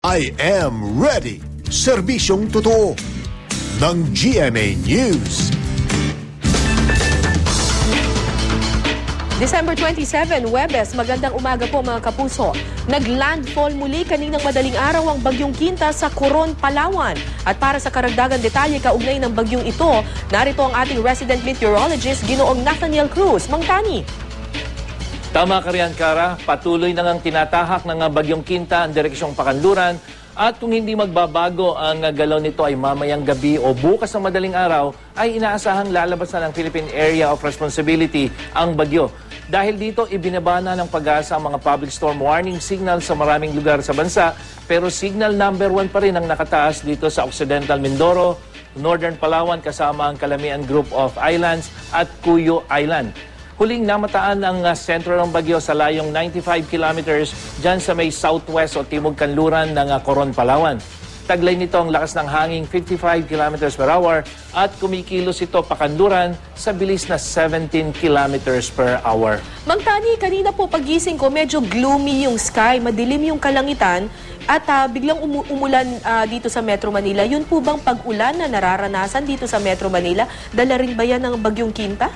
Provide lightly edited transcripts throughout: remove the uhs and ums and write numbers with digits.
I am ready. Serbisyong totoo ng GMA News. December 27, Huwebes, magandang umaga po mga kapuso. Naglandfall muli kaninang madaling araw ang Bagyong Quinta sa Coron, Palawan. At para sa karagdagan detalye kaugnay ng bagyong ito, narito ang ating resident meteorologist, Ginoong Nathaniel Cruz. Mang Tani. Tama ka riyan, Kara. Patuloy na ngang tinatahak ng Bagyong Quinta ang direksyong Pakanluran. At kung hindi magbabago ang galaw nito ay mamayang gabi o bukas ng madaling araw, ay inaasahang lalabas na ng Philippine Area of Responsibility ang bagyo. Dahil dito, ibinaba na ng Pag-asa ang mga public storm warning signal sa maraming lugar sa bansa, pero signal number 1 pa rin ang nakataas dito sa Occidental Mindoro, Northern Palawan kasama ang Calamian Group of Islands at Cuyo Island. Huling namataan ang sentro ng bagyo sa layong 95 kilometers dyan sa may southwest o timog kanluran ng Coron, Palawan. Taglay nito ang lakas ng hangin 55 kilometers per hour at kumikilos ito pakanluran sa bilis na 17 kilometers per hour. Mang Tani, kanina po pagising ko medyo gloomy yung sky, madilim yung kalangitan at biglang umulan dito sa Metro Manila. Yun po bang pag-ulan na nararanasan dito sa Metro Manila? Dala rin ba yan ng Bagyong Quinta?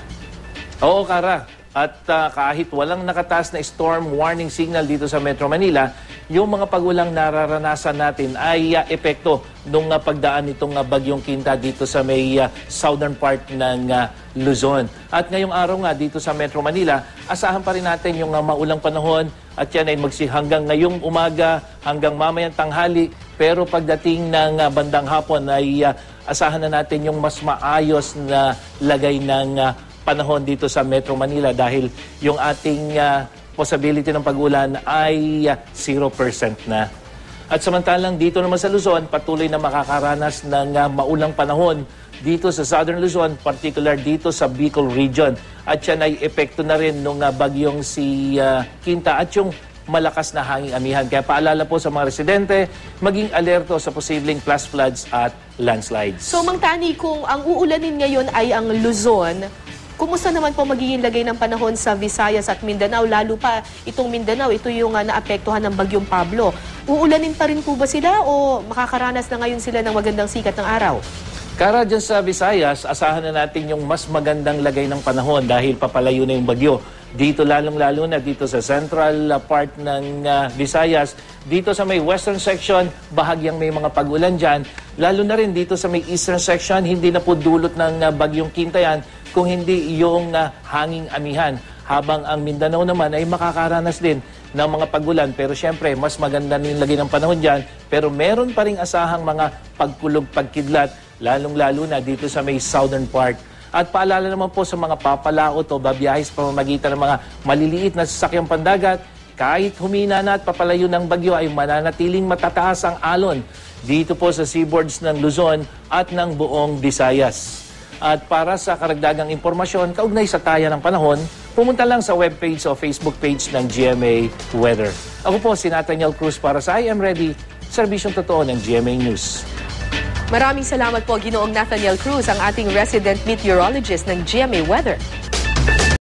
Oo, Kara. At kahit walang nakataas na storm warning signal dito sa Metro Manila, yung mga pag-ulang nararanasan natin ay epekto nung pagdaan nitong Bagyong Quinta dito sa may southern part ng Luzon. At ngayong araw nga dito sa Metro Manila, asahan pa rin natin yung maulang panahon at yan ay hanggang ngayong umaga, hanggang mamayang tanghali. Pero pagdating ng bandang hapon ay asahan na natin yung mas maayos na lagay ng panahon dito sa Metro Manila dahil yung ating possibility ng pag-ulan ay 0% na. At samantalang dito naman sa Luzon, patuloy na makakaranas ng maulang panahon dito sa Southern Luzon, particular dito sa Bicol region. At yan ay epekto na rin ng bagyong si Quinta at yung malakas na hanging amihan. Kaya paalala po sa mga residente, maging alerto sa posibleng flash floods at landslides. So Mang Tani, kung ang uulanin ngayon ay ang Luzon, kumusta naman po magiging lagay ng panahon sa Visayas at Mindanao? Lalo pa itong Mindanao, ito yung naapektuhan ng Bagyong Pablo. Uulanin pa rin po ba sila o makakaranas na ngayon sila ng magandang sikat ng araw? Kara, dyan sa Visayas, asahan na natin yung mas magandang lagay ng panahon dahil papalayo na yung bagyo. Dito lalong-lalo na dito sa central part ng Visayas. Dito sa may western section, bahagyang may mga pag-ulan dyan. Lalo na rin dito sa may eastern section, hindi na po dulot ng Bagyong Quinta yan, kung hindi yung hanging amihan. Habang ang Mindanao naman ay makakaranas din ng mga pag-ulan. Pero syempre, mas maganda na yung lagay ng panahon dyan. Pero meron pa rin asahang mga pagkulog, pagkidlat, lalong-lalo na dito sa may southern part. At paalala naman po sa mga papalaot o babiyahis sa pamamagitan ng mga maliliit na sasakyang pandagat, kahit humina na at papalayo ng bagyo ay mananatiling matataas ang alon dito po sa seaboards ng Luzon at ng buong Visayas. At para sa karagdagang impormasyon, kaugnay sa taya ng panahon, pumunta lang sa webpage o Facebook page ng GMA Weather. Ako po si Nathaniel Cruz para sa I Am Ready, serbisyong totoo ng GMA News. Maraming salamat po, Ginoong Nathaniel Cruz, ang ating resident meteorologist ng GMA Weather.